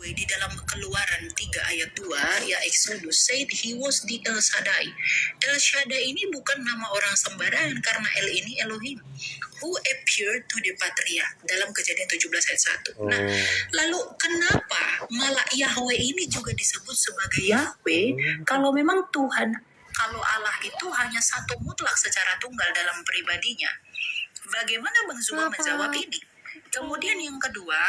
Di dalam Keluaran 3 ayat 2, ya Exodus, said he was the El Shaddai. El Shaddai ini bukan nama orang sembarangan, karena El ini Elohim, who appeared to the patriarch, dalam Kejadian 17 ayat 1. Nah, lalu kenapa malah Yahweh ini juga disebut sebagai Yahweh, kalau memang Tuhan, kalau Allah itu hanya satu mutlak secara tunggal dalam pribadinya? Bagaimana Bang Zuma menjawab ini? Kemudian yang kedua,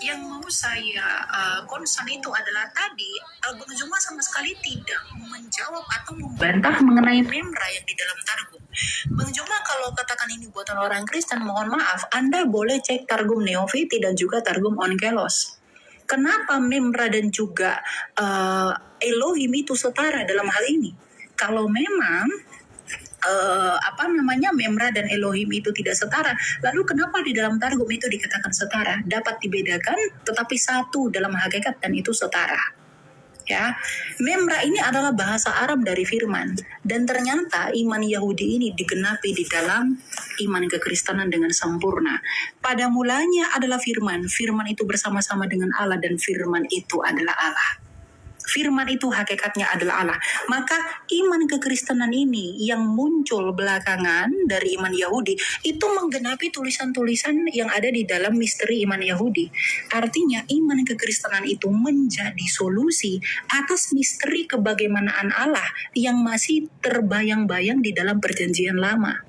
yang mau saya concern itu adalah tadi Bang Zuma sama sekali tidak menjawab atau membantah mengenai memra yang di dalam Targum. Bang Zuma, kalau katakan ini buatan orang Kristen, mohon maaf, Anda boleh cek Targum Neofiti dan juga Targum Onkelos. Kenapa memra dan juga Elohim itu setara dalam hal ini? Kalau memang memra dan Elohim itu tidak setara, lalu kenapa di dalam Targum itu dikatakan setara? Dapat dibedakan, tetapi satu dalam hakikat, dan itu setara. Ya, memra ini adalah bahasa Arab dari firman, dan ternyata iman Yahudi ini digenapi di dalam iman kekristenan dengan sempurna. Pada mulanya adalah firman, firman itu bersama-sama dengan Allah, dan firman itu adalah Allah. Firman itu hakikatnya adalah Allah. Maka iman kekristenan ini yang muncul belakangan dari iman Yahudi itu menggenapi tulisan-tulisan yang ada di dalam misteri iman Yahudi. Artinya iman kekristenan itu menjadi solusi atas misteri kebagaimanaan Allah yang masih terbayang-bayang di dalam perjanjian lama.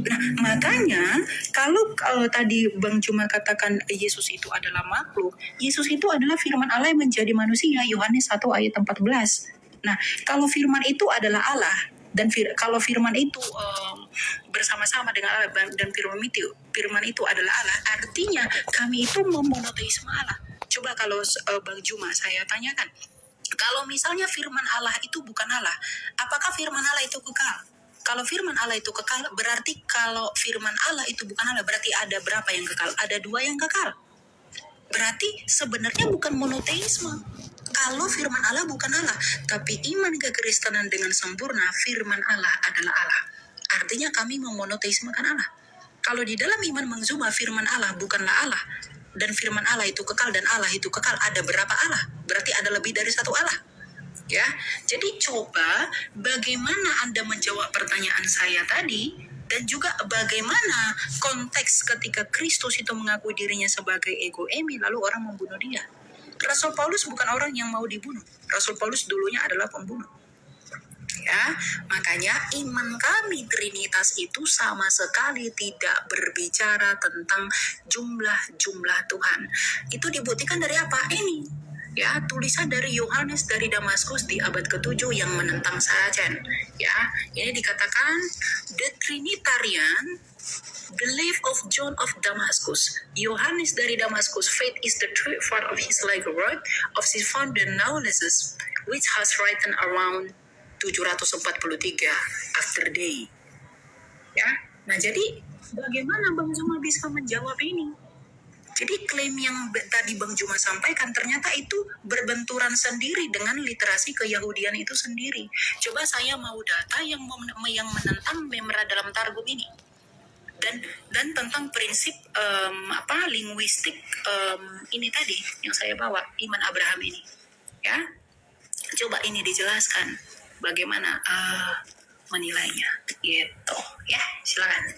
Nah, makanya kalau tadi Bang Zuma katakan Yesus itu adalah makhluk, Yesus itu adalah firman Allah yang menjadi manusia, Yohanes 1 ayat 14. Nah, kalau firman itu adalah Allah, dan kalau firman itu bersama-sama dengan Allah, dan firman itu adalah Allah, artinya kami itu memonoteisme Allah. Coba kalau Bang Zuma saya tanyakan, kalau misalnya firman Allah itu bukan Allah, apakah firman Allah itu kekal? Kalau firman Allah itu kekal, berarti kalau firman Allah itu bukan Allah, berarti ada berapa yang kekal? Ada 2 yang kekal. Berarti sebenarnya bukan monoteisme. Kalau firman Allah bukan Allah, tapi iman kekristenan dengan sempurna, firman Allah adalah Allah. Artinya kami memonoteismekan Allah. Kalau di dalam iman Bang Zuma, firman Allah bukanlah Allah, dan firman Allah itu kekal dan Allah itu kekal, ada berapa Allah? Berarti ada lebih dari satu Allah. Ya, jadi coba bagaimana Anda menjawab pertanyaan saya tadi, dan juga bagaimana konteks ketika Kristus itu mengakui dirinya sebagai ego eimi, lalu orang membunuh dia. Rasul Paulus bukan orang yang mau dibunuh. Rasul Paulus dulunya adalah pembunuh. Ya, makanya iman kami Trinitas itu sama sekali tidak berbicara tentang jumlah Tuhan. Itu dibuktikan dari apa? Ini. Ya, tulisan dari Yohanes dari Damaskus di abad ke-7 yang menentang Sajen. Ya, ini dikatakan the Trinitarian belief of John of Damascus. Yohanes dari Damaskus, faith is the true part of his legal word of his founder Naulesus, which has written around 743 after day. Ya, nah jadi bagaimana Bang Zuma bisa menjawab ini? Jadi klaim yang tadi Bang Zuma sampaikan ternyata itu berbenturan sendiri dengan literasi keyahudian itu sendiri. Coba saya mau data yang menentang memra dalam Targum ini, dan tentang prinsip linguistik ini tadi yang saya bawa, iman Abraham ini. Ya, coba ini dijelaskan bagaimana menilainya. Gitu. Ya, silakan.